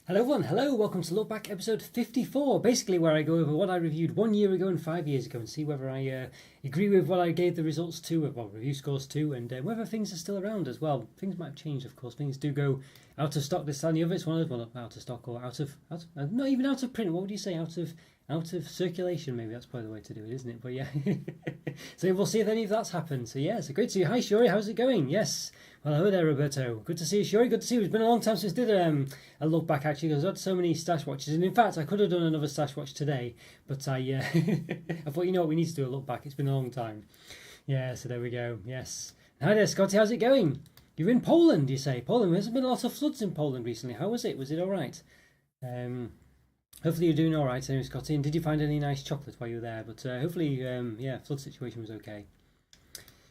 Hello everyone, hello, welcome to Look Back episode 54, basically where I go over what I reviewed 1 year ago and 5 years ago and see whether I agree with what I gave the results to, well, review scores to, and whether things are still around as well. Things might have changed, of course, things do go out of stock this time. The other, it's one of those, well, out of stock or out of not even out of print, what would you say, out of circulation, maybe that's probably the way to do it, isn't it? But yeah, so we'll see if any of that's happened. So yeah, so great to see you. Hi Shuri, how's it going? Yes. Well, hello there, Roberto. Good to see you, Shuri. Good to see you. It's been a long time since I did a look back, actually, because I had so many stash watches. And in fact, I could have done another stash watch today, but I I thought, you know what, we need to do a look back. It's been a long time. Yeah, so there we go. Yes. Hi there, Scotty. How's it going? You're in Poland, you say? Poland. There's been a lot of floods in Poland recently. How was it? Was it all right? Hopefully you're doing all right, anyway, Scotty. And did you find any nice chocolate while you were there? But hopefully, yeah, flood situation was okay.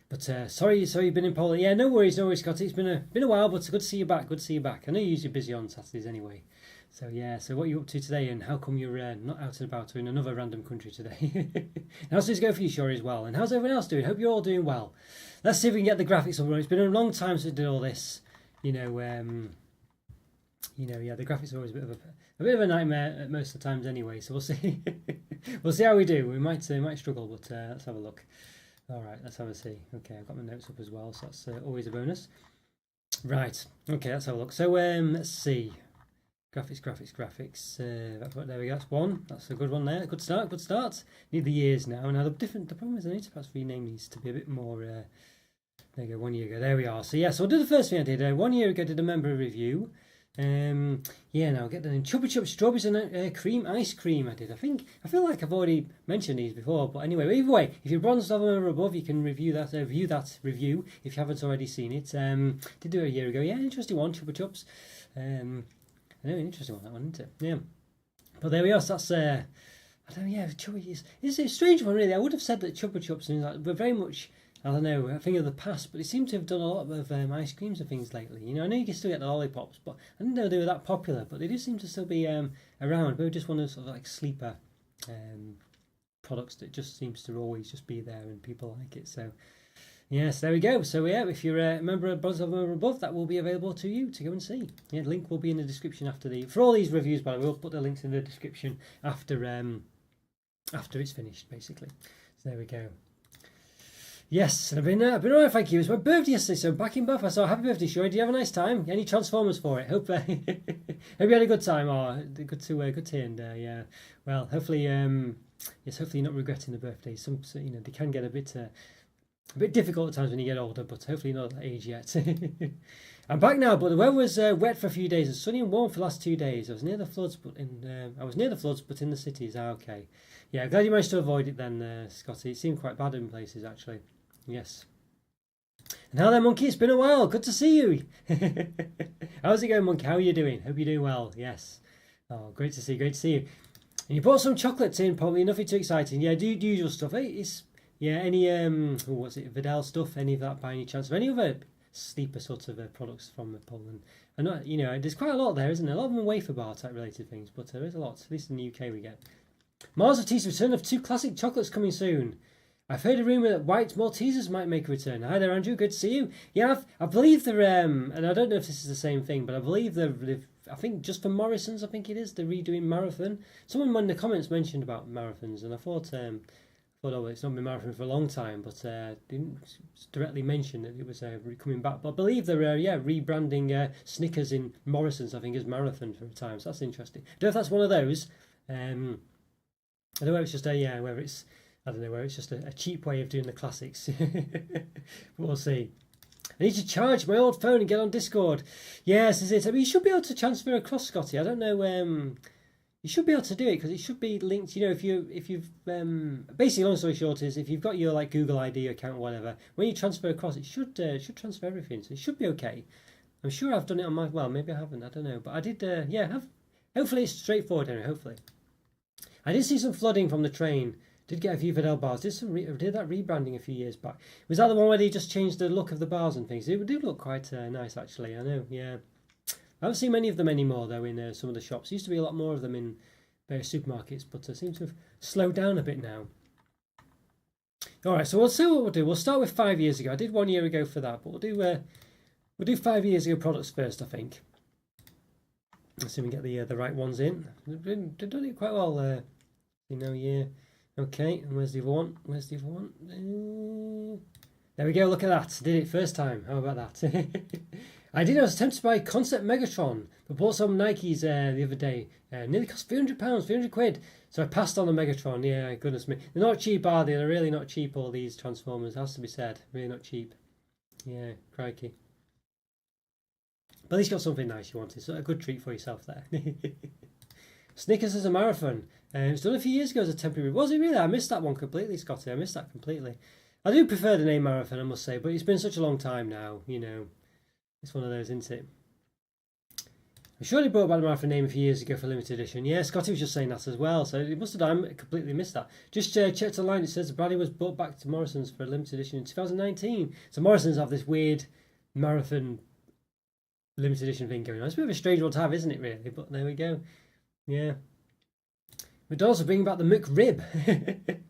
But sorry you've been in Poland. Yeah, no worries, Scotty. It's been a while, but it's good to see you back. Good to see you back. I know you're usually busy on Saturdays anyway. So yeah, so what are you up to today, and how come you're not out and about or in another random country today? How's things go for you, Shuri, as well? And how's everyone else doing? Hope you're all doing well. Let's see if we can get the graphics up. It's been a long time since I did all this. Yeah, the graphics are always a bit of a nightmare at most of the times anyway. So we'll see. We'll see how we do. We might struggle, but let's have a look. All right, let's have a see. Okay, I've got my notes up as well, so that's always a bonus. Right. Okay, let's have a look. So let's see. Graphics. There we go. That's one. That's a good one there. Good start. Need the years now. Now the problem is I need to perhaps rename these to be a bit more. There you go. 1 year ago. There we are. So yeah. So I'll do the first thing I did. 1 year ago, I did a member review. Yeah, now get the Chupa Chups strawberries and cream ice cream. I feel like I've already mentioned these before, but anyway, either way, if you're bronze level or above, you can view that review if you haven't already seen it. Did do it a year ago. Yeah, interesting one, Chupa Chups. I know, an interesting one, that one, isn't it? Yeah. But there we are. So that's I don't know. Yeah, it's a strange one, really. I would have said that Chupa Chups were very much, I don't know, a thing of the past, but they seem to have done a lot of ice creams and things lately. You know, I know you can still get the lollipops, but I didn't know they were that popular. But they do seem to still be around. But just one of sort of like sleeper products that just seems to always just be there and people like it. So yes, there we go. So yeah, if you're a member of Buzz or above, that will be available to you to go and see. Yeah, link will be in the description for all these reviews. But I will put the links in the description after it's finished, basically. So there we go. Yes, I've been alright, thank you. It was my birthday yesterday, so I'm back in Bath. So happy birthday, Shuri. Did you have a nice time? Any Transformers for it? Hope you had a good time. Oh, good to hear. And yeah, well, hopefully, hopefully you're not regretting the birthday. So, they can get a bit difficult at times when you get older, but hopefully not at that age yet. I'm back now, but the weather was wet for a few days. It was sunny and warm for the last 2 days. I was near the floods, but in the cities. Okay, yeah, glad you managed to avoid it then, Scotty. It seemed quite bad in places actually. Yes. And how there, Monkey? It's been a while. Good to see you. How's it going, Monkey? How are you doing? Hope you're doing well. Yes. Oh, great to see you. And you brought some chocolates in, probably nothing too exciting. Yeah, do usual stuff. It's any what's it, Vidal stuff? Any of that by any chance? Of any other sleeper sort of products from Poland? And not, there's quite a lot there, isn't there? A lot of them are wafer bar type related things, but there is a lot. At least in the UK we get. Mars of Tea's return of 2 classic chocolates coming soon. I've heard a rumour that white Maltesers might make a return. Hi there, Andrew. Good to see you. Yeah, I believe they're, and I don't know if this is the same thing, but I believe they've I think just for Morrison's, I think it is, they're redoing Marathon. Someone in the comments mentioned about marathons, and I thought, oh, it's not been Marathon for a long time, but didn't directly mention that it was coming back. But I believe they're, rebranding Snickers in Morrison's, I think, as Marathon for a time, so that's interesting. I don't know if that's one of those. I don't know if it's just whether it's, I don't know, where it's just a cheap way of doing the classics. We'll see. I need to charge my old phone and get on Discord. Yes, is it? I mean, you should be able to transfer across, Scotty. I don't know. You should be able to do it because it should be linked. If you've basically, long story short, is if you've got your like Google ID account or whatever, when you transfer across, it should transfer everything. So it should be okay. I'm sure I've done it on my. Well, maybe I haven't. I don't know, but I did. Hopefully it's straightforward. Anyway, hopefully. I did see some flooding from the train. Did get a few Vidal bars. Did that rebranding a few years back. Was that the one where they just changed the look of the bars and things? They do look quite nice, actually. I know, yeah. I haven't seen many of them anymore, though, in some of the shops. There used to be a lot more of them in various supermarkets, but seem to have slowed down a bit now. All right, so we'll see what we'll do. We'll start with 5 years ago. I did 1 year ago for that, but we'll do 5 years ago products first, I think. Let's see if we can get the right ones in. They've done it quite well. Yeah. Okay, and where's the other one? There we go, look at that. Did it first time. How about that? I did. I was tempted to buy Concept Megatron, but bought some Nikes the other day. Nearly cost £300, 300 quid. So I passed on the Megatron. Yeah, goodness me. They're not cheap, are they? They're really not cheap, all these Transformers. Has to be said. Really not cheap. Yeah, crikey. But at least you got something nice you wanted. So a good treat for yourself there. Snickers as a marathon. It was done a few years ago as a temporary. Was it really? I missed that one completely, Scotty. I missed that completely. I do prefer the name marathon, I must say, but it's been such a long time now, you know. It's one of those, isn't it? I'm sure they brought back the marathon name a few years ago for limited edition. Yeah, Scotty was just saying that as well, so it must have done. I completely missed that. Just checked online, it says the Bradley was brought back to Morrison's for a limited edition in 2019. So Morrison's have this weird marathon limited edition thing going on. It's a bit of a strange one to have, isn't it, really? But there we go. Yeah. McDonald's are bringing back the McRib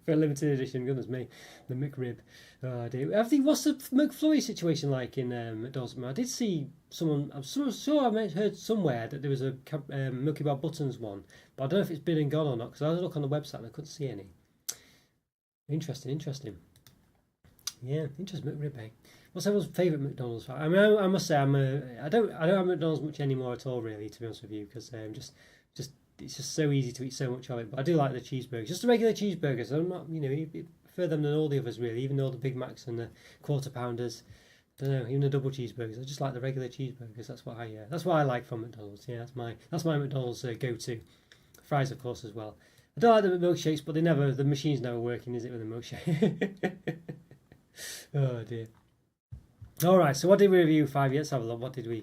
for a limited edition. Goodness me, the McRib. Oh dear. What's the McFlurry situation like in McDonald's? I did see someone. I'm sure I heard somewhere that there was a Milky Bar Buttons one, but I don't know if it's been and gone or not because I was looking on the website and I couldn't see any. Interesting. Yeah, interesting McRib. Eh? What's everyone's favourite McDonald's? I mean, I must say I don't have McDonald's much anymore at all, really, to be honest with you, because just it's just so easy to eat so much of it. But I do like the cheeseburgers, just the regular cheeseburgers. I'm not, I prefer them than all the others, really, even all the Big Macs and the quarter pounders. I don't know, even the double cheeseburgers. I just like the regular cheeseburgers. That's what I like from McDonald's. Yeah, that's my McDonald's go-to. Fries, of course, as well. I don't like the milkshakes, but the machine's never working, is it, with a milkshake? Oh dear. All right, so what did we review 5 years? Let's have a look. What did we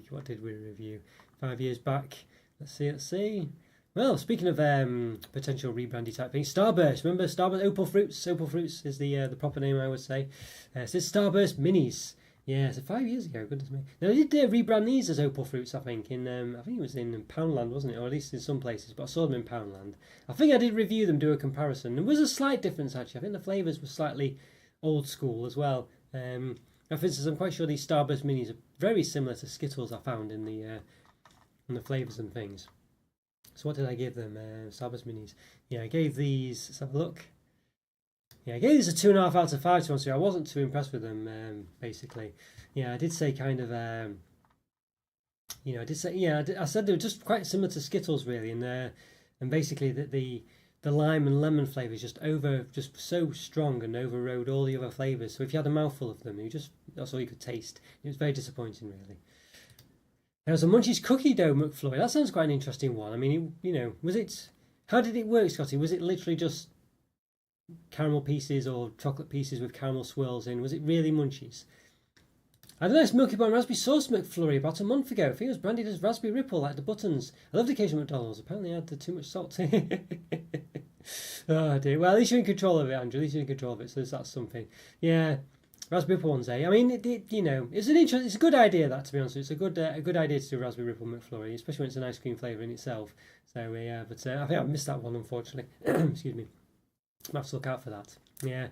review 5 years back? Let's see. Well, speaking of potential rebrandy type things, Starburst. Remember Starburst? Opal Fruits. Opal Fruits is the proper name, I would say. So it's Starburst Minis. Yeah, so 5 years ago. Goodness me. Now they did rebrand these as Opal Fruits. I think I think it was in Poundland, wasn't it? Or at least in some places. But I saw them in Poundland. I think I did review them, do a comparison. There was a slight difference actually. I think the flavours were slightly old school as well. Now, for instance, I'm quite sure these Starburst Minis are very similar to Skittles I found in the flavours and things. So what did I give them? Starburst Minis. Yeah, I gave these. Let's have a look. Yeah, I gave these a 2.5 out of 5 to I wasn't too impressed with them. Basically, yeah, I did say kind of. I said they were just quite similar to Skittles, really, and basically that the lime and lemon flavour is just so strong and overrode all the other flavours. So if you had a mouthful of them, that's all you could taste. It was very disappointing, really. There was a Munchies cookie dough McFlurry. That sounds quite an interesting one. I mean, was it? How did it work, Scotty? Was it literally just caramel pieces or chocolate pieces with caramel swirls in? Was it really Munchies? I don't know. It's Milky Bar and Raspberry Sauce McFlurry about a month ago. I think it was branded as Raspberry Ripple, like the buttons. I love the occasion McDonald's. Apparently, I had too much salt. Oh dear. Well, at least you're in control of it, Andrew. At least you're in control of it. So that's something. Yeah. Raspberry Ripple ones, eh? I mean, it's a good idea, that, to be honest. It's a good idea to do Raspberry Ripple McFlurry, especially when it's an ice cream flavour in itself. So yeah, but I think I've missed that one, unfortunately. Excuse me. I'll have to look out for that. Yeah,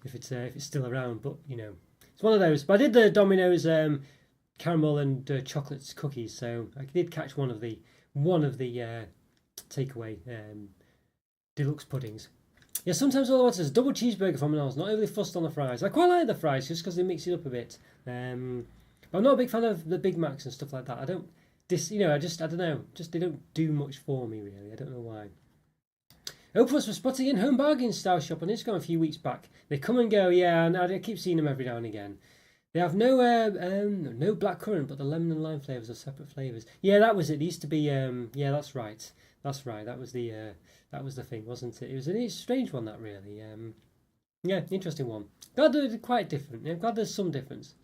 if it's still around. But it's one of those. But I did the Domino's caramel and chocolate cookies, so I did catch one of the takeaway deluxe puddings. Yeah, sometimes all I want is a double cheeseburger from McDonald's, not overly fussed on the fries. I quite like the fries just because they mix it up a bit. But I'm not a big fan of the Big Macs and stuff like that. I don't know. Just they don't do much for me, really. I don't know why. Opals were spotting in Home Bargain style shop on Instagram a few weeks back. They come and go, yeah, and I keep seeing them every now and again. They have no blackcurrant, but the lemon and lime flavours are separate flavours. Yeah, that was it. It used to be, yeah, that's right. That was the thing, wasn't it? It was a strange one, that, really. Yeah, interesting one. Glad they're quite different. I'm glad there's some difference.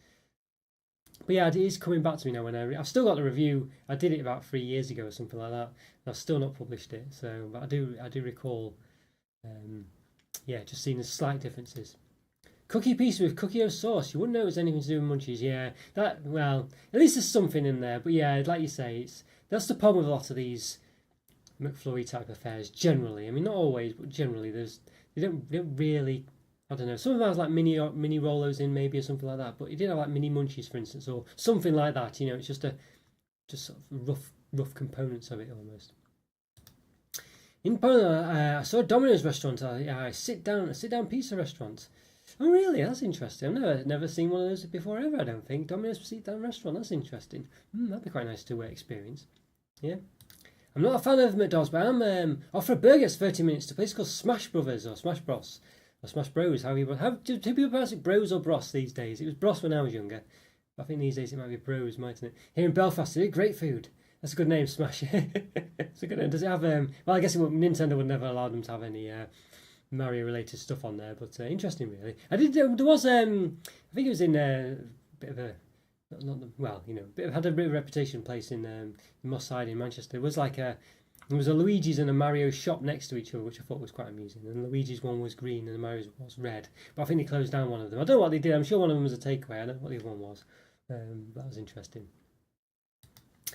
But yeah, it is coming back to me now. I've still got the review. I did it about 3 years ago or something like that. And I've still not published it. So, but I do recall, just seeing the slight differences. Cookie piece with cookie sauce. You wouldn't know it was anything to do with Munchies. Yeah, at least there's something in there. But yeah, like you say, that's the problem with a lot of these McFlurry type affairs. Generally, I mean, not always, but generally, they don't really. I don't know. Some of them has like mini Rolos in maybe or something like that. But you did have like mini Munchies, for instance, or something like that. It's just sort of rough rough components of it almost. In Poland, I saw a Domino's restaurant. I sit down pizza restaurant. Oh really? That's interesting. I've never seen one of those before ever. I don't think Domino's sit down restaurant. That's interesting. That'd be quite nice to experience. Yeah. I'm not a fan of McDonald's, but I'm off for a burger. It's 30 minutes to a place called Smash Brothers or Smash Bros or Smash Bros. How do people pronounce it, Bros or Bros these days? It was Bros when I was younger. I think these days it might be Bros, mightn't it? Here in Belfast, they do great food. That's a good name, Smash. It's a good name. Does it have? Well, I guess Nintendo would never allow them to have any Mario-related stuff on there, but interesting, really. I did. There was. I think it was in a bit of a. Had a bit of a reputation place in Moss Side in Manchester. There was a Luigi's and a Mario shop next to each other, which I thought was quite amusing. And the Luigi's one was green and the Mario's was red. But I think they closed down one of them. I don't know what they did. I'm sure one of them was a takeaway. I don't know what the other one was. That was interesting.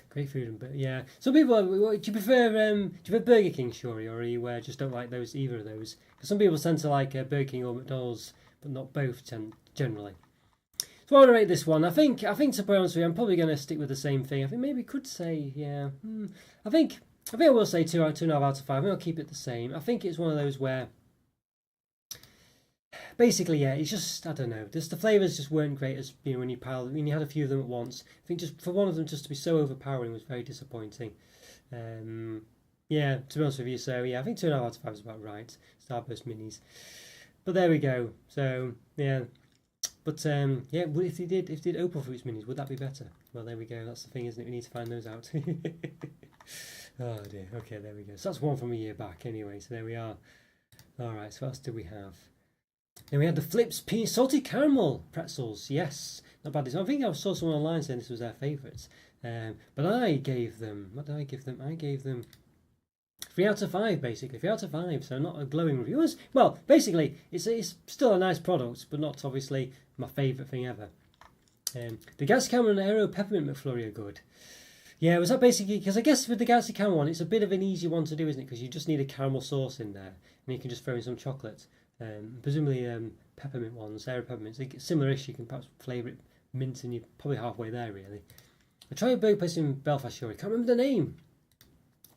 Great food, but yeah. Some people, do you prefer Burger King, Shuri, or are you just don't like either of those? Because some people tend to like Burger King or McDonald's, but not both generally. So I want to rate this one. I think to be honest with you, I'm probably going to stick with the same thing. I think maybe could say I think I will say 2.5 out of 5. I think I'll keep it the same. I think it's one of those where basically, it's just, I don't know. The flavours just weren't great as when you had a few of them at once. I think just for one of them just to be so overpowering was very disappointing. To be honest with you, so I think 2.5 out of 5 is about right. Starburst minis, but there we go. So but if they did Opal Fruits minis, would that be better? Well, there we go. That's the thing, isn't it? We need to find those out. Oh dear. Okay, there we go. So that's one from a year back, anyway. So there we are. All right. So what else do we have? Then we had the Flips Salty Caramel Pretzels. Yes, not bad. I think I saw someone online saying this was their favourites. But I gave them, what did I give them? I gave them 3 out of 5, basically. 3 out of 5, so not a glowing review. Well, basically, it's still a nice product, but not obviously my favourite thing ever. The Gatsby Caramel and Aero Peppermint McFlurry are good. Yeah, was that basically, because I guess with the Gatsby Caramel one, it's a bit of an easy one to do, isn't it? Because you just need a caramel sauce in there, and you can just throw in some chocolate. Presumably peppermint ones, Aero Peppermints, similar-ish. You can perhaps flavour it mint, and you're probably halfway there, really. I tried a burger place in Belfast, sure. I can't remember the name.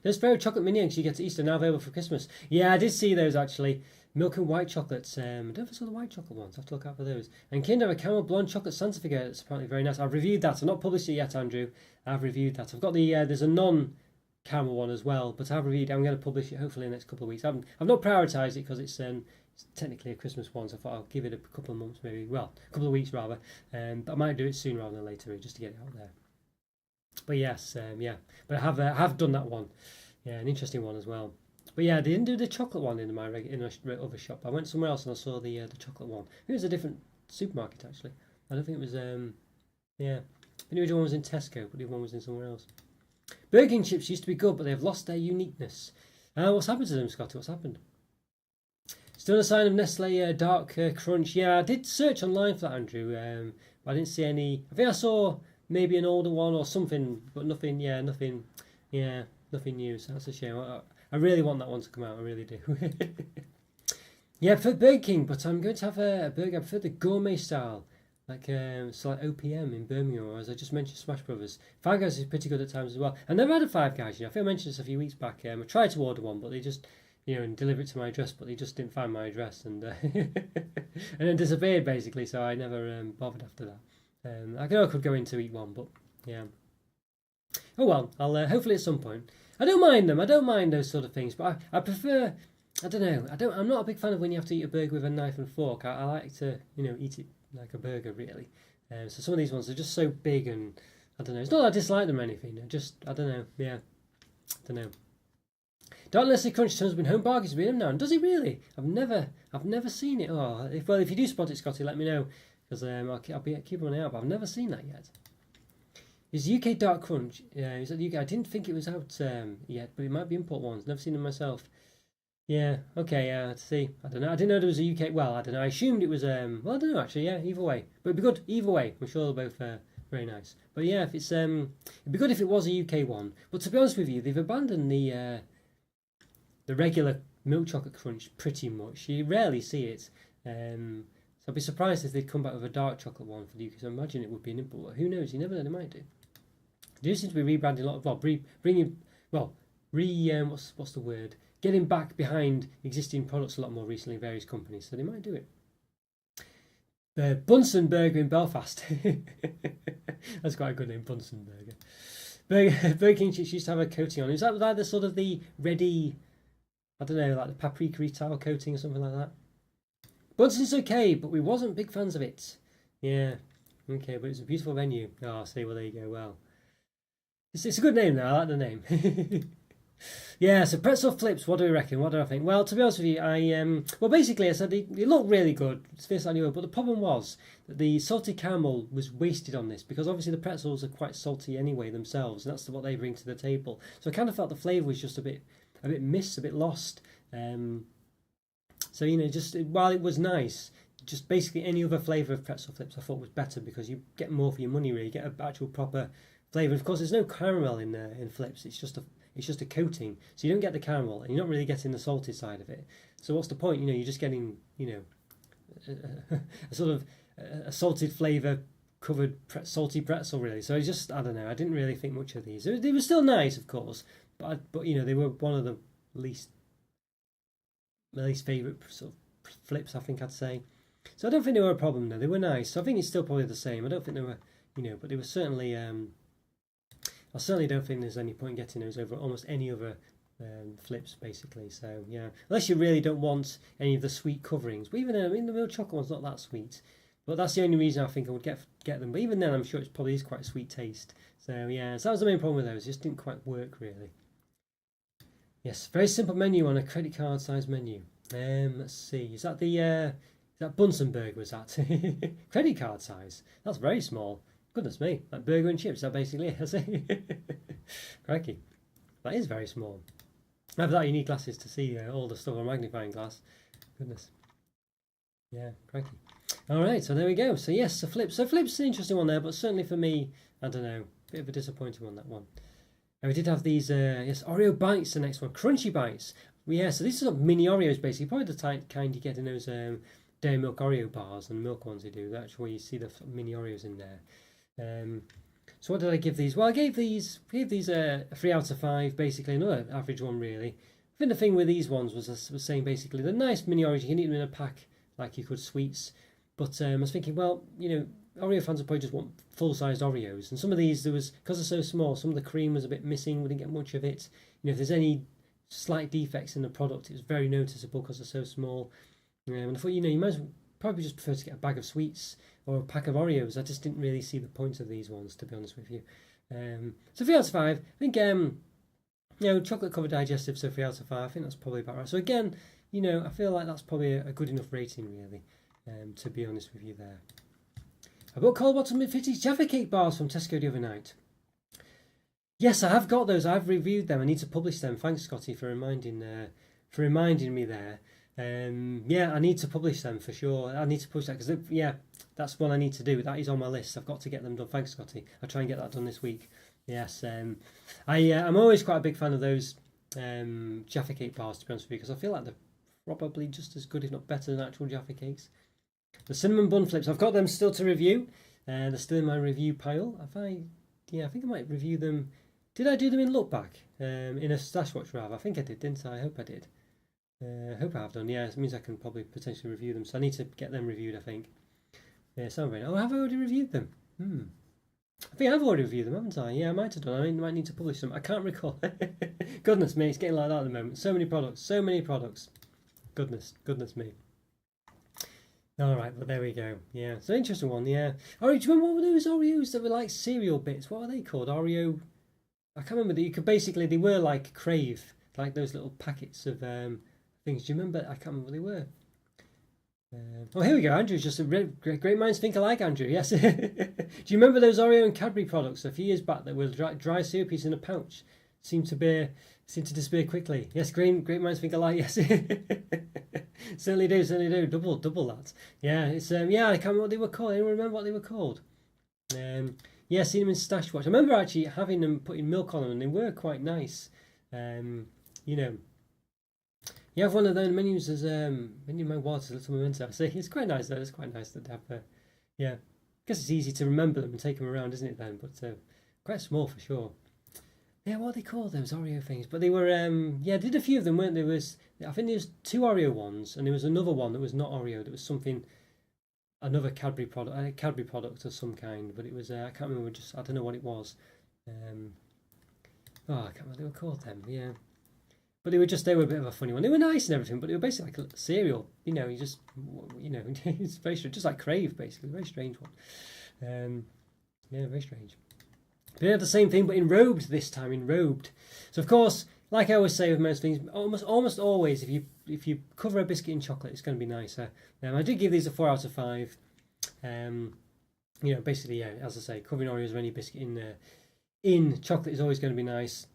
Those Ferrero chocolate mini eggs you get at Easter now available for Christmas. Yeah, I did see those actually. Milk and white chocolates. I don't know if I saw the white chocolate ones. I have to look out for those. And Kinder, a caramel blonde chocolate Santa figure. It's apparently very nice. I've reviewed that. I've not published it yet, Andrew. I've reviewed that. I've got there's a non-caramel one as well, but I've reviewed. I'm going to publish it hopefully in the next couple of weeks. I've not prioritised it because it's technically a Christmas one, so I thought I'll give it a couple of months, maybe. Well, a couple of weeks rather. But I might do it sooner rather than later, just to get it out there. But yes, But I have done that one. Yeah, an interesting one as well. But yeah, they didn't do the chocolate one in my other shop. I went somewhere else and I saw the chocolate one. I think it was a different supermarket actually. I don't think it was. The original one was in Tesco, but the other one was in somewhere else. Burger King chips used to be good, but they've lost their uniqueness. What's happened to them, Scotty? What's happened? Still a sign of Nestle Dark Crunch. Yeah, I did search online for that, Andrew. But I didn't see any. I think I saw maybe an older one or something, but nothing. Yeah, nothing. Yeah, nothing new. So that's a shame. I really want that one to come out. I really do. Yeah, for Burger King, but I'm going to have a burger. I prefer the gourmet style, like OPM in Birmingham, or as I just mentioned, Smash Brothers. Five Guys is pretty good at times as well. I never had a Five Guys. I think I mentioned this a few weeks back. I tried to order one, but they just, and deliver it to my address, but they just didn't find my address, and and then disappeared basically. So I never bothered after that. I could go in to eat one, but yeah. Oh well, I'll hopefully at some point. I don't mind them. I don't mind those sort of things, but I prefer. I don't know. I'm not a big fan of when you have to eat a burger with a knife and fork. I like to, eat it like a burger, really. So some of these ones are just so big, and I don't know. It's not that I dislike them or anything. I don't know. Yeah, I don't know. Dark Nestle Crunch Times been home bargains with him now, and does he really? I've never seen it. Oh, if you do spot it, Scotty, let me know, because I'll keep an eye out. But I've never seen that yet. Is UK Dark Crunch? Yeah, is that UK? I didn't think it was out yet, but it might be import ones. Never seen them myself. Yeah, okay, yeah, let's see. I don't know. I didn't know there was a UK. Well, I don't know. I assumed it was. Well, I don't know actually. Yeah, either way, but it'd be good either way. I'm sure they're both very nice. But yeah, if it's it'd be good if it was a UK one. But to be honest with you, they've abandoned the regular milk chocolate crunch pretty much. You rarely see it. So I'd be surprised if they'd come back with a dark chocolate one for the UK. So I imagine it would be an import. Who knows? You never know. They might do. They do seem to be rebranding a lot of, well, bringing, well, what's the word? Getting back behind existing products a lot more recently, various companies, so they might do it. Bunsen Burger in Belfast. That's quite a good name, Bunsen Burger. Burger King chips used to have a coating on it. Is that like the sort of the ready, I don't know, like the paprika tile coating or something like that? Bunsen's okay, but we wasn't big fans of it. Yeah, okay, but it's a beautiful venue. Oh, see, well, there you go. Well, it's a good name, though. I like the name. Yeah, so pretzel flips, what do we reckon? What do I think? Well, to be honest with you, well, basically, I said they look really good. It's first I knew, but the problem was that the salted caramel was wasted on this because obviously the pretzels are quite salty anyway themselves, and that's what they bring to the table. So I kind of felt the flavour was just a bit missed, a bit lost. So just while it was nice, just basically any other flavour of pretzel flips I thought was better because you get more for your money. Really, you get an actual proper flavour. Of course, there's no caramel in flips. It's just a coating, so you don't get the caramel, and you're not really getting the salty side of it. So what's the point? You're just getting a sort of a salted flavour covered salty pretzel, really. So I don't know. I didn't really think much of these. They were still nice, of course, but they were one of the least favourite sort of flips, I think I'd say. So I don't think they were a problem though. They were nice. So I think it's still probably the same. I don't think they were, but they were certainly. I certainly don't think there's any point in getting those over almost any other flips, basically. So yeah, unless you really don't want any of the sweet coverings. But even the milk chocolate one's not that sweet. But that's the only reason I think I would get them. But even then, I'm sure it probably is quite a sweet taste. So yeah, so that was the main problem with those. It just didn't quite work really. Yes, very simple menu on a credit card size menu. Let's see. Is that Bunsen burger? Was that credit card size? That's very small. Goodness me, like burger and chips, is that basically it? Crikey, that is very small. After that, you need glasses to see all the stuff on magnifying glass. Goodness. Yeah, crikey. All right, so there we go. So yes, flips an interesting one there, but certainly for me, I don't know, a bit of a disappointing one, that one. And we did have these, Oreo bites, the next one, crunchy bites. Yeah, so these are sort of mini Oreos, basically, probably the kind you get in those Dairy Milk Oreo bars and milk ones they do. That's where you see the mini Oreos in there. So what did I give these? Well, I gave these a 3 out of 5, basically, another average one really. I think the thing with these ones was saying basically they're nice mini Oreos. You can eat them in a pack like you could sweets, but I was thinking, well, Oreo fans would probably just want full-sized Oreos, and some of these because they're so small, some of the cream was a bit missing. We didn't get much of it. If there's any slight defects in the product, it was very noticeable because they're so small. And I thought, you might probably just prefer to get a bag of sweets or a pack of Oreos. I just didn't really see the point of these ones, to be honest with you. So 3 out of 5. I think chocolate covered digestive, so 3 out of 5. I think that's probably about right. So again, I feel like that's probably a good enough rating, really, to be honest with you there. I bought Cold Bottom McFitties Jaffa Cake bars from Tesco the other night. Yes, I have got those. I've reviewed them. I need to publish them. Thanks, Scotty, for reminding me there. I need to publish them for sure. I need to push that because that's what I need to do. That is on my list. I've got to get them done. Thanks, Scotty. I'll try and get that done this week. Yes, I'm always quite a big fan of those Jaffa Cake bars, to be honest with you, because I feel like they're probably just as good, if not better, than actual Jaffa Cakes. The cinnamon bun flips, I've got them still to review. They're still in my review pile. I think I might review them. Did I do them in Look Back? In a Stash Watch, rather. I think I did, didn't I? I hope I did. I hope I have done. Yeah, it means I can probably potentially review them. So I need to get them reviewed, I think. Yeah, have I already reviewed them? I think I've already reviewed them, haven't I? Yeah, I might have done. I might need to publish them. I can't recall. Goodness me, it's getting like that at the moment. So many products. Goodness me. All right, well, there we go. Yeah, it's an interesting one, yeah. Oh, do you remember what were those Oreos that were like cereal bits? What were they called? Oreo... I can't remember. They were like Crave, like those little packets of things. Do you remember? I can't remember what they were. Here we go. Andrew's just great minds think alike, Andrew. Yes. Do you remember those Oreo and Cadbury products a few years back that were dry syruppies in a pouch? Seem to disappear quickly. Yes, great minds think alike. Yes. certainly do. Double that. Yeah, it's I can't remember what they were called. Anyone remember what they were called? Seen them in Stash Watch. I remember actually having them, putting milk on them, and they were quite nice. You have one of those menus as menu my water, little memento. I say it's quite nice though. It's quite nice to have. I guess it's easy to remember them and take them around, isn't it? Then, but quite small for sure. Yeah, what are they called, those Oreo things? But they were, did a few of them, weren't there? I think there was 2 Oreo ones, and there was another one that was not Oreo. That was something, another Cadbury product of some kind. But it was, I can't remember. I don't know what it was. I can't remember what they were called then. Yeah, but they were a bit of a funny one. They were nice and everything, but they were basically like a cereal. It's very strange, just like Crave, basically. Very strange one. Very strange. But they had the same thing, but enrobed this time. Enrobed. So of course, like I always say with most things, almost always, if you cover a biscuit in chocolate, it's going to be nicer. I did give these a 4 out of 5. Basically, yeah, as I say, covering Oreos or any biscuit in chocolate is always going to be nice.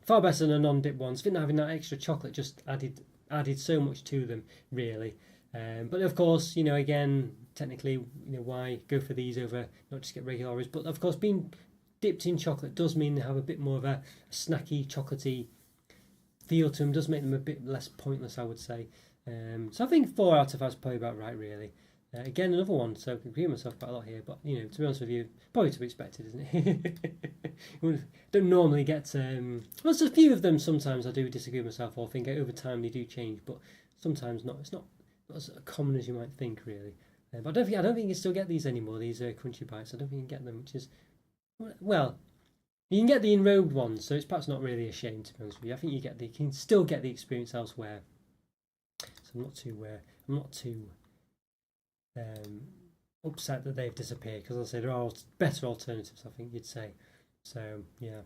Far better than the non-dip ones. I think having that extra chocolate just added so much to them, really. But of course, again, technically, why go for these over not just get regular Oreos? But of course, being dipped in chocolate does mean they have a bit more of a snacky, chocolatey feel to them. Does make them a bit less pointless, I would say. So I think 4 out of 5 is probably about right, really. Again, another one, so I can agree with myself quite a lot here. But to be honest with you, probably to be expected, isn't it? Don't normally get. There's a few of them. Sometimes I do disagree with myself, or think over time they do change, but sometimes not. It's not as common as you might think, really. But I don't think you still get these anymore. These crunchy bites. I don't think you can get them, which is well. You can get the enrobed ones, so it's perhaps not really a shame, to be honest with you. I think you can still get the experience elsewhere. So I'm not too upset that they've disappeared, because as I say, there are better alternatives, I think you'd say. So yeah.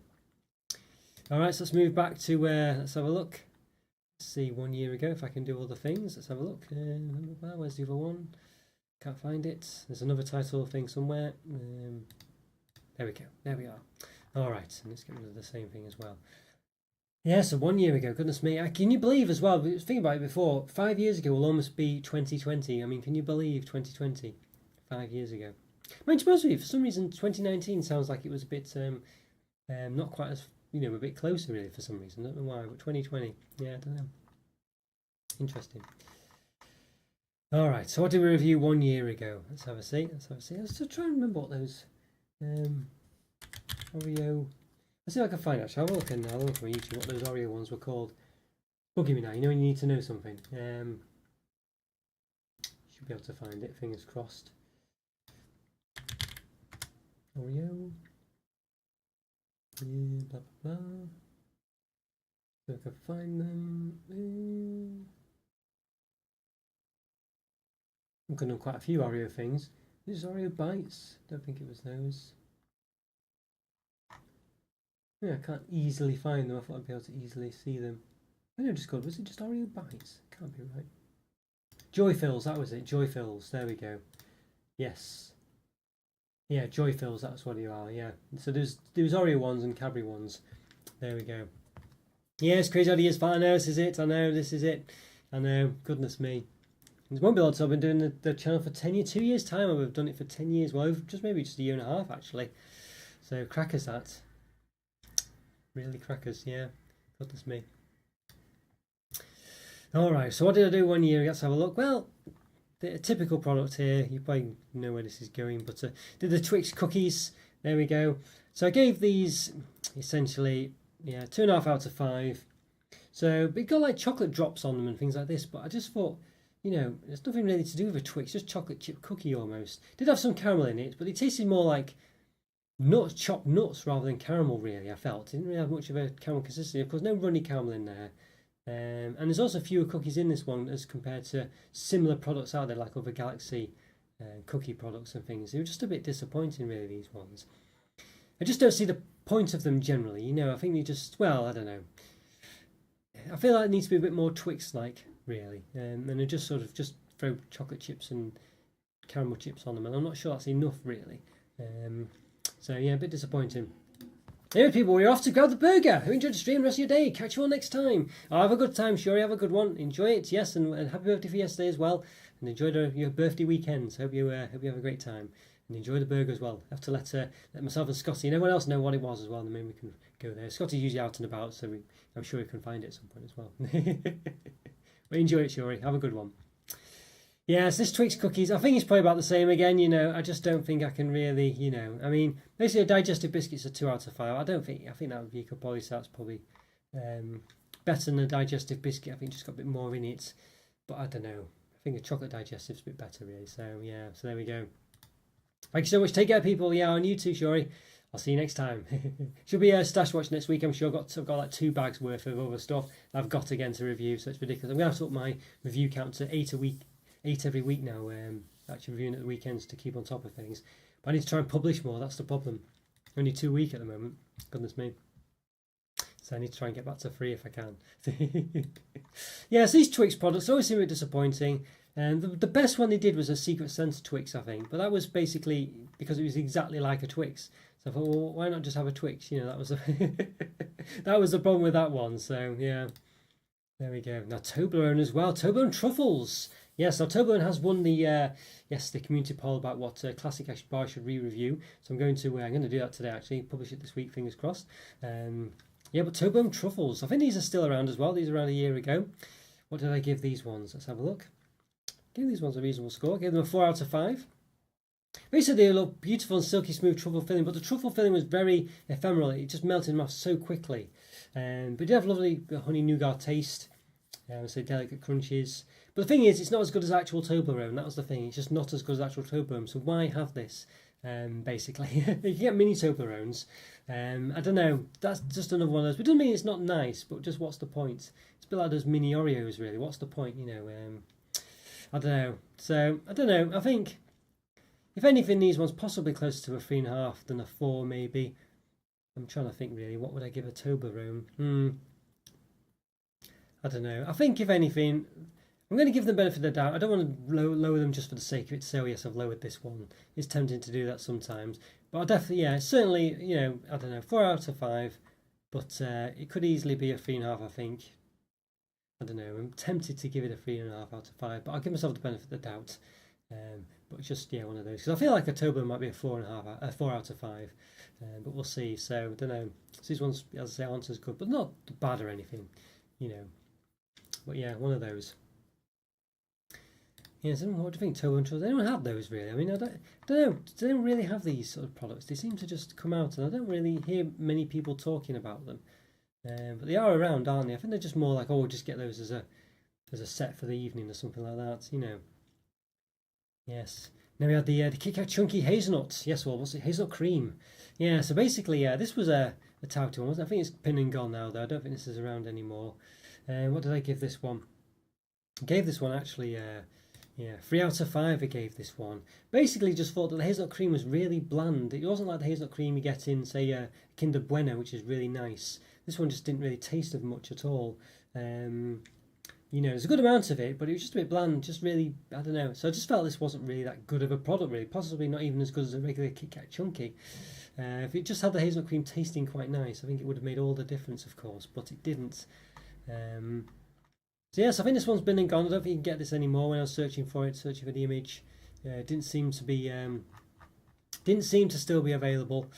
All right, so let's move back to let's have a look. Let's see 1 year ago if I can do all the things. Let's have a look. Where's the other one? Can't find it. There's another title thing somewhere. There we go. There we are. All right, and let's get rid of the same thing as well. Yeah, so 1 year ago, goodness me. Can you believe as well, I was thinking about it before, 5 years ago will almost be 2020. I mean, can you believe 2020? 5 years ago. I mean, to be honest with you, for some reason, 2019 sounds like it was a bit, not quite as, a bit closer really for some reason. I don't know why, but 2020, yeah, I don't know. Interesting. All right, so what did we review 1 year ago? Let's have a see. I was just trying to remember what those, Oreo... Let's see if I can find it. Actually, I'll look on YouTube what those Oreo ones were called. Bugging me now. You need to know something. Should be able to find it. Fingers crossed. Oreo. Yeah, blah blah blah. So I can find them. I'm going to know quite a few Oreo things. These Oreo bites. Don't think it was those. Yeah, I can't easily find them. I thought I'd be able to easily see them. I know just called. Was it just Oreo bites? Can't be right. Joy Fills, that was it. Joy Fills. There we go. Yes. Yeah, Joy Fills. That's what you are. Yeah. So there's Oreo ones and Cadbury ones. There we go. Yes, Crazy Ideas. I know this is it. I know this is it. I know. Goodness me. It won't be long. So I've been doing the channel for 10 years. 2 years time. I've done it for 10 years. Well, maybe just a year and a half actually. So crackers that. Really crackers, yeah. Goodness me. Alright, so what did I do 1 year? Let's have a look. Well, the typical product here, you probably know where this is going, but did the Twix cookies. There we go. So I gave these essentially, 2.5 out of 5. So it got like chocolate drops on them and things like this, but I just thought, there's nothing really to do with a Twix, just chocolate chip cookie almost. Did have some caramel in it, but it tasted more like chopped nuts rather than caramel, really. I felt it didn't really have much of a caramel consistency. Of course, no runny caramel in there, and there's also fewer cookies in this one as compared to similar products out there like other Galaxy cookie products and things. They were just a bit disappointing, really. These ones, I just don't see the point of them generally. I think they just, I don't know. I feel like it needs to be a bit more Twix-like, really, and they just sort of just throw chocolate chips and caramel chips on them, and I'm not sure that's enough, really. So yeah, a bit disappointing. Anyway, people, we're off to grab the burger. Who enjoyed the stream the rest of your day? Catch you all next time. Have a good time, sure. Have a good one. Enjoy it, yes, and happy birthday for yesterday as well. And enjoy your birthday weekends. Hope you have a great time. And enjoy the burger as well. I have to let myself and Scotty and everyone else know what it was as well, and then we can go there. Scotty's usually out and about, so I'm sure we can find it at some point as well. But enjoy it, Shuri. Have a good one. Yes, this Twix cookies, I think it's probably about the same again, I just don't think I can really, I mean, basically a digestive biscuit's a 2 out of 5. I think that would be, you could probably say that's probably um, better than a digestive biscuit. I think it's just got a bit more in it, but I don't know. I think a chocolate digestive's a bit better really, so yeah, so there we go. Thank you so much, take care people, yeah, on you too, Shori. I'll see you next time. Should be a stash watch next week. I'm sure I've got like 2 bags worth of other stuff I've got again to review, so it's ridiculous. I'm gonna have to up my review count to 8 a week, 8 every week now. Actually reviewing at the weekends to keep on top of things. But I need to try and publish more. That's the problem. Only 2 a week at the moment. Goodness me. So I need to try and get back to 3 if I can. Yeah, so these Twix products always seem a bit disappointing. And the best one they did was a Secret Santa Twix, I think. But that was basically because it was exactly like a Twix. So I thought, well, why not just have a Twix? That was that was the problem with that one. So yeah, there we go. Now Toblerone as well. Toblerone truffles. Yes, now Toblerone has won the the community poll about what classic bar should re-review. So I'm going to do that today. Actually, publish it this week. Fingers crossed. Yeah, but Toblerone truffles. I think these are still around as well. These are around a year ago. What did I give these ones? Let's have a look. Give these ones a reasonable score. I gave them a 4 out of 5. Basically, they look beautiful and silky smooth truffle filling, but the truffle filling was very ephemeral. It just melted in my mouth so quickly. But it did have lovely honey nougat taste. So delicate crunches. But the thing is, it's not as good as actual Toblerone. That was the thing. It's just not as good as actual Toblerone. So why have this? Basically, you can get mini Toblerones. I don't know. That's just another one of those. But it doesn't mean it's not nice. But just what's the point? It's a bit like those mini Oreos, really. What's the point? I don't know. So I don't know. I think if anything, these ones possibly closer to a 3.5 than a 4, maybe. I'm trying to think really. What would I give a Toblerone? I don't know. I think if anything, I'm going to give them the benefit of the doubt. I don't want to lower them just for the sake of it. So yes, I've lowered this one. It's tempting to do that sometimes, but I definitely, certainly, I don't know, 4 out of 5, but it could easily be a 3.5. I think. I don't know. I'm tempted to give it a 3.5 out of 5, but I'll give myself the benefit of the doubt. But just one of those because I feel like a Toblerone might be a 4.5, a 4 out of 5, but we'll see. So I don't know. So these ones, as I say, aren't as good, but not bad or anything, But yeah, one of those. Yeah, so what do you think, Toblerone truffles? Anyone have those really? I mean, I don't know. They don't really have these sort of products. They seem to just come out, and I don't really hear many people talking about them. But they are around, aren't they? I think they're just more like, oh, we'll just get those as a set for the evening or something like that. Yes. Now we had the Kit Kat Chunky Hazelnut. Yes, well, what's it? Hazelnut cream. Yeah. So basically, this was a touted one, wasn't it? I think it's pin and gone now, though. I don't think this is around anymore. What did I give this one? I gave this one actually, 3 out of 5. I gave this one. Basically, just thought that the hazelnut cream was really bland. It wasn't like the hazelnut cream you get in, say, Kinder Bueno, which is really nice. This one just didn't really taste of much at all. There's a good amount of it, but it was just a bit bland. Just really, I don't know. So I just felt this wasn't really that good of a product, really. Possibly not even as good as a regular Kit Kat Chunky. If it just had the hazelnut cream tasting quite nice, I think it would have made all the difference, of course, but it didn't. So yes, I think this one's been and gone. I don't think you can get this anymore. When I was searching for the image, it didn't seem to still be available.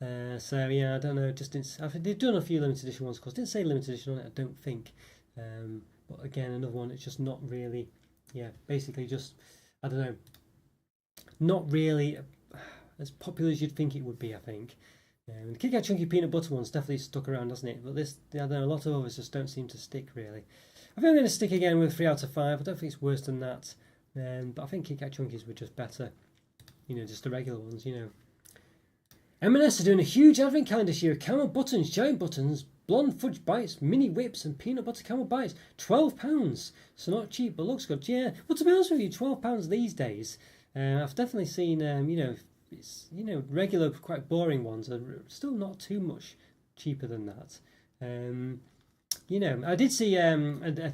So yeah, I don't know. Just didn't. They've done a few limited edition ones, of course. Didn't say limited edition on it, I don't think. But again, another one. It's just not really. Yeah, basically just, I don't know. Not really as popular as you'd think it would be, I think. The Kit Kat Chunky Peanut Butter one's definitely stuck around, hasn't it? But this, I don't know, a lot of others just don't seem to stick, really. I think I'm going to stick again with 3 out of 5. I don't think it's worse than that. But I think Kit Kat Chunkies were just better. Just the regular ones, M&S are doing a huge advent calendar this year. Camel buttons, giant buttons, blonde fudge bites, mini whips, and peanut butter camel bites. £12. So not cheap, but looks good. Yeah, but to be honest with you, £12 these days. I've definitely seen, it's regular, quite boring ones are still not too much cheaper than that. I did see a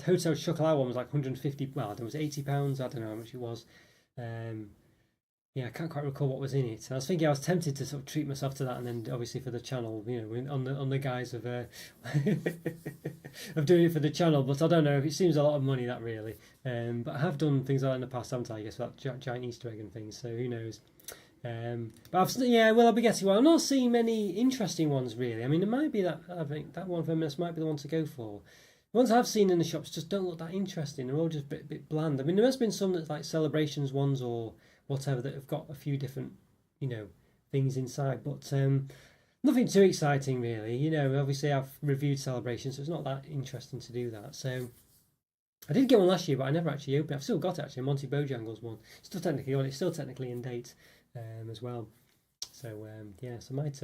Hotel Chocolo one was like 150. Well, there was £80. I don't know how much it was. I can't quite recall what was in it. I was thinking I was tempted to sort of treat myself to that, and then obviously for the channel, on the guise of of doing it for the channel. But I don't know. It seems a lot of money, that really. But I have done things like that in the past, haven't I? I guess that giant Easter egg and things. So who knows? But I'll be getting one. I'm not seeing many interesting ones really. I mean, it might be that I think that one from us might be the one to go for. ones I've seen in the shops just don't look that interesting. They're all just a bit bland. I mean, there has been some that's like celebrations ones or whatever that have got a few different, things inside, but nothing too exciting really. Obviously I've reviewed celebrations, so it's not that interesting to do that. So I did get one last year, but I never actually opened it. I've still got it actually, Monty Bojangles one. Still technically on, it's still technically in date as well. So so might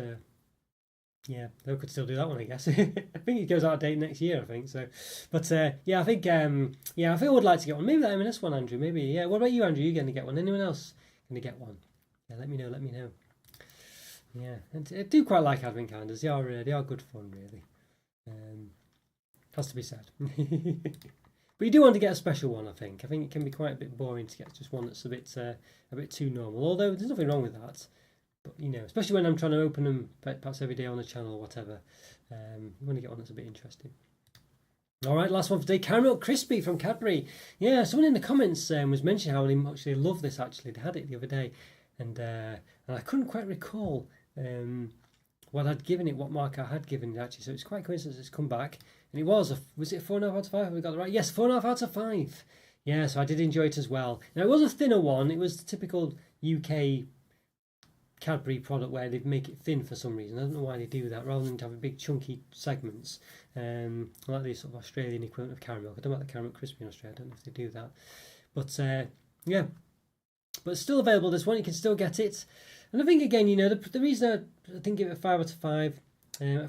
they could still do that one, I guess. I think it goes out of date next year, I think. So, but I think I would like to get one. Maybe that M&S one, Andrew. Maybe, yeah. What about you, Andrew? You going to get one? Anyone else going to get one? Yeah, let me know. Let me know. Yeah, and I do quite like advent calendars. They are good fun, really. Has to be said. But you do want to get a special one, I think. I think it can be quite a bit boring to get just one that's a bit too normal. Although there's nothing wrong with that. But especially when I'm trying to open them perhaps every day on the channel or whatever, you want to get one that's a bit interesting. All right, last one for today. Caramel Crispy from Cadbury. Yeah, someone in the comments was mentioning how much they love this. Actually, they had it the other day, and I couldn't quite recall what I'd given it, what mark I had given it actually. So it's quite coincidence it's come back, and it was it 4.5 out of 5? Have we got it right? Yes, 4.5 out of 5. Yeah, so I did enjoy it as well. Now it was a thinner one. It was the typical UK Cadbury product where they make it thin for some reason. I don't know why they do that, rather than having big chunky segments. Like the sort of Australian equivalent of caramel. I don't know about the Caramel Crispy in Australia. I don't know if they do that, but but it's still available. This one you can still get it, and I think again, the reason I didn't give it a 5 out of 5.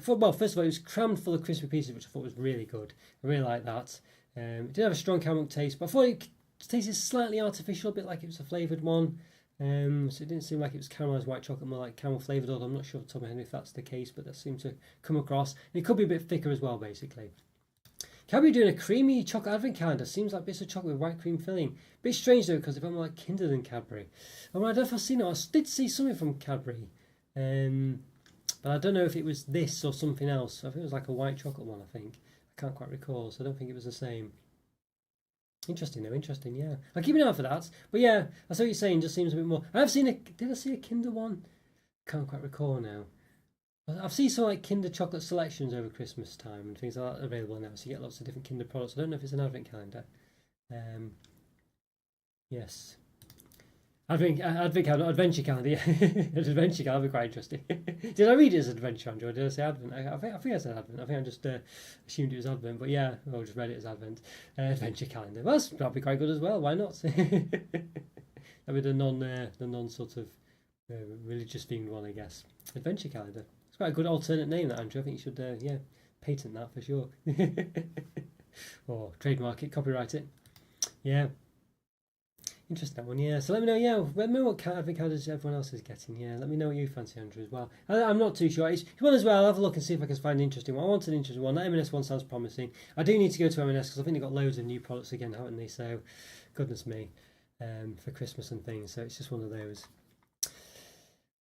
Well, first of all, it was crammed full of crispy pieces, which I thought was really good. I really like that. It did have a strong caramel taste, but I thought it tasted slightly artificial, a bit like it was a flavoured one. So it didn't seem like it was caramelised white chocolate, more like caramel flavoured, although I'm not sure off the top of my head if that's the case, but that seemed to come across. And it could be a bit thicker as well, basically. Cadbury doing a creamy chocolate advent calendar. Seems like bits of chocolate with white cream filling. Bit strange though, because if I'm like Kinder than Cadbury. I don't know if I've seen it. I did see something from Cadbury. But I don't know if it was this or something else. I think it was like a white chocolate one, I think. I can't quite recall, so I don't think it was the same. Interesting though, interesting, yeah. I'll keep an eye out for that. But yeah, I see what you're saying, just seems a bit more. Did I see a Kinder one? Can't quite recall now. I've seen some like Kinder chocolate selections over Christmas time and things like that available now, so you get lots of different Kinder products. I don't know if it's an advent calendar. Yes. Adventure calendar, yeah. Adventure calendar, that'd be quite interesting. Did I read it as adventure, Andrew, or did I say advent? I think I said advent. I think I just assumed it was advent, but yeah, I just read it as advent. Adventure calendar. Well, that'd be quite good as well. Why not? That'd be the non sort of religious themed one, I guess. Adventure calendar. It's quite a good alternate name, that, Andrew. I think you should patent that for sure. Or trademark it, copyright it. Yeah. Interesting, that one, yeah. So let me know, let me know what advent calendars everyone else is getting, yeah. Let me know what you fancy, Andrew, as well. I'm not too sure. If you want as well, I'll have a look and see if I can find an interesting one. I want an interesting one. That M&S one sounds promising. I do need to go to M&S because I think they've got loads of new products again, haven't they? So, goodness me, for Christmas and things. So it's just one of those.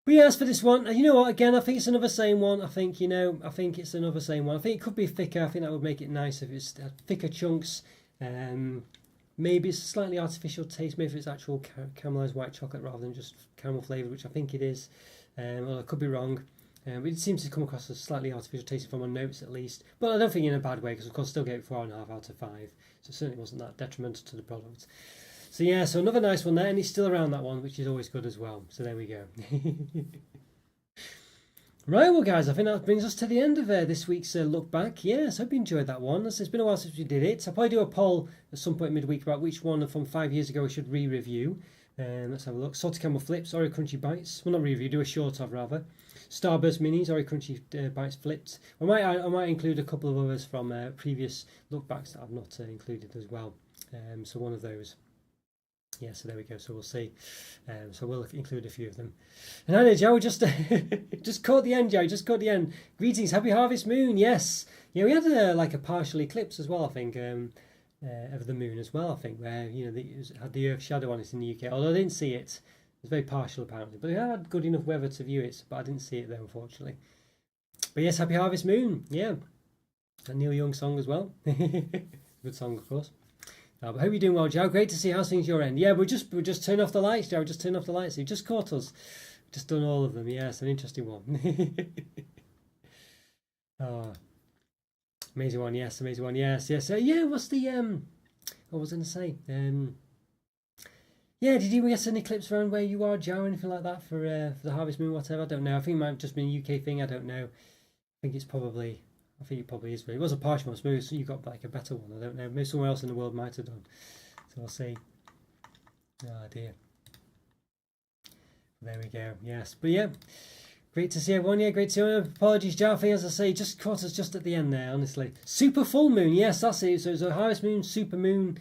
But yeah, as for this one, you know what, again, I think it's another same one. I think it's another same one. I think it could be thicker. I think that would make it nice if it's thicker chunks. Maybe it's a slightly artificial taste. Maybe it's actual caramelised white chocolate rather than just caramel flavoured, which I think it is. Well, I could be wrong. But it seems to come across as slightly artificial taste from my notes, at least. But I don't think in a bad way, because of course I still gave it 4.5 out of 5. So it certainly wasn't that detrimental to the product. So yeah, so another nice one there, and it's still around that one, which is always good as well. So there we go. Right, well guys, I think that brings us to the end of this week's look back. Yes, I hope you enjoyed that one. It's been a while since we did it. I'll probably do a poll at some point midweek about which one from 5 years ago I should re-review. Let's have a look. Salted Caramel Flips, Oreo Crunchy Bites. Well, not re-review, do a short of rather. Starburst Minis, Oreo Crunchy Bites Flipped. I might include a couple of others from previous look backs that I've not included as well. So one of those. Yeah, so there we go. So we'll see. So we'll include a few of them. And hi, Joe. Just caught the end, Joe. Just caught the end. Greetings, happy harvest moon. Yes. Yeah, we had like a partial eclipse as well, I think, of the moon as well, I think, where it had the Earth shadow on it in the UK. Although I didn't see it. It was very partial apparently, but we had good enough weather to view it. But I didn't see it there, unfortunately. But yes, happy harvest moon. Yeah, a Neil Young song as well. Good song, of course. But I hope you're doing well, Joe. Great to see how's things your end. Yeah, we just turned off the lights, Joe. Just turned off the lights. You just caught us. Just done all of them. Yeah, it's an interesting one. Amazing one, yes, amazing one, yes, yes. So yeah, what's the what was I going to say? Yeah, did you get any clips around where you are, Joe, or anything like that for the Harvest Moon, whatever? I don't know. I think it might have just been a UK thing. I don't know. I think it probably is. But it was a partial one, so you got like a better one. I don't know. Maybe somewhere else in the world might have done. So I'll see. Oh dear. There we go. Yes, but yeah. Great to see everyone. Yeah, great to see everyone. Apologies, Jarfi, as I say, just caught us just at the end there, honestly. Super full moon, yes, that's it. So it's a harvest moon, super moon.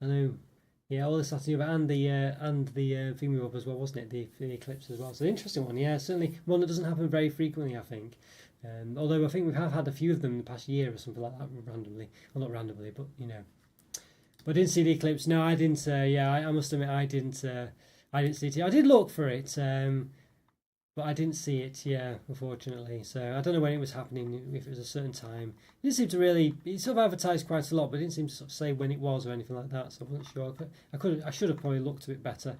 I know. Yeah, all this afternoon, and the thingy up as well, wasn't it? The eclipse as well. So the interesting one, yeah, certainly one that doesn't happen very frequently, I think. Although I think we have had a few of them in the past year or something like that, randomly. Well, not randomly, but you know. But I didn't see the eclipse. No, I didn't. Yeah, I must admit, I didn't see it. I did look for it. But I didn't see it, yeah, unfortunately. So I don't know when it was happening, if it was a certain time. It didn't seem to really, it sort of advertised quite a lot, but it didn't seem to sort of say when it was or anything like that. So I wasn't sure. I should have probably looked a bit better,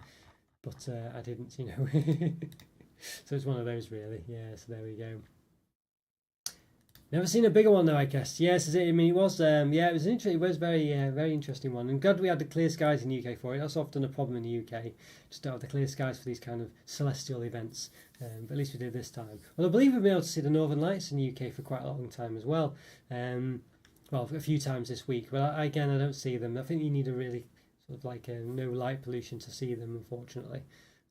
but I didn't, you know. So it's one of those really. Yeah, so there we go. Never seen a bigger one though, I guess. Yes, I mean, it was. Yeah, it was interesting. It was very interesting one. And glad we had the clear skies in the UK for it. That's often a problem in the UK. Just don't have the clear skies for these kind of celestial events. But at least we did this time. Well, I believe we've been able to see the Northern Lights in the UK for quite a long time as well. Well, a few times this week. But I don't see them. I think you need a really sort of like no light pollution to see them, unfortunately.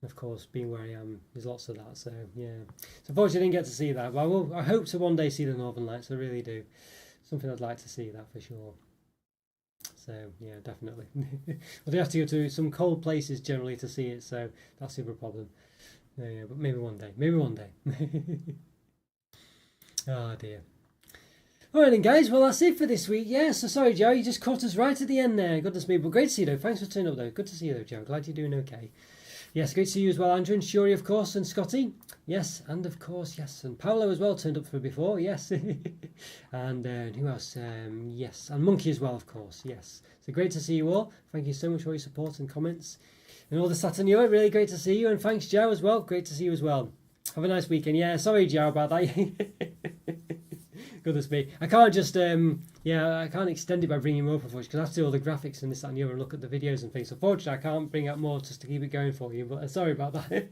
Of course, being where I am, there's lots of that. So yeah, so unfortunately, I didn't get to see that. But I hope to one day see the Northern Lights. I really do. Something I'd like to see, that for sure. So yeah, definitely. Well, they have to go to some cold places generally to see it. So that's the other problem. Yeah, but maybe one day. Maybe one day. Oh dear. Alright then guys, well that's it for this week. Yeah, so sorry Joe, you just caught us right at the end there. Goodness me, but great to see you though. Thanks for turning up though. Good to see you though, Joe. Glad you're doing okay. Yes, great to see you as well, Andrew and Shuri, of course, and Scotty. Yes, and of course, yes, and Paolo as well turned up for before, yes. And who else? Yes, and Monkey as well, of course, yes. So great to see you all. Thank you so much for your support and comments. And all the Saturn, really great to see you. And thanks, Joe, as well. Great to see you as well. Have a nice weekend. Yeah, sorry, Joe, about that. Goodness me. I can't just, I can't extend it by bringing more up, unfortunately, because I have to do all the graphics and this, that, and the other, and look at the videos and things. So, fortunately, I can't bring out more just to keep it going for you, but sorry about that.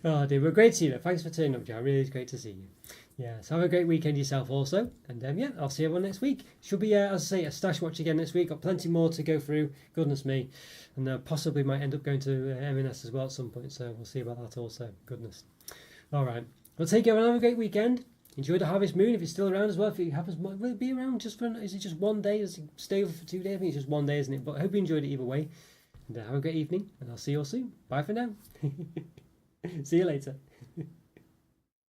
Oh, dear. But great to see you, though. Thanks for turning up, Joe. Really is great to see you. Yeah, so have a great weekend yourself also. And, yeah, I'll see everyone next week. Should be, as I say, a stash watch again next week. Got plenty more to go through. Goodness me. And possibly might end up going to M&S as well at some point, so we'll see about that also. Goodness. All right. Well, take care and have a great weekend. Enjoy the Harvest Moon if it's still around as well. If it happens, will it be around just for? Is it just one day? Does it stay over for 2 days? I think it's just one day, isn't it? But I hope you enjoyed it either way. And have a great evening, and I'll see you all soon. Bye for now. See you later.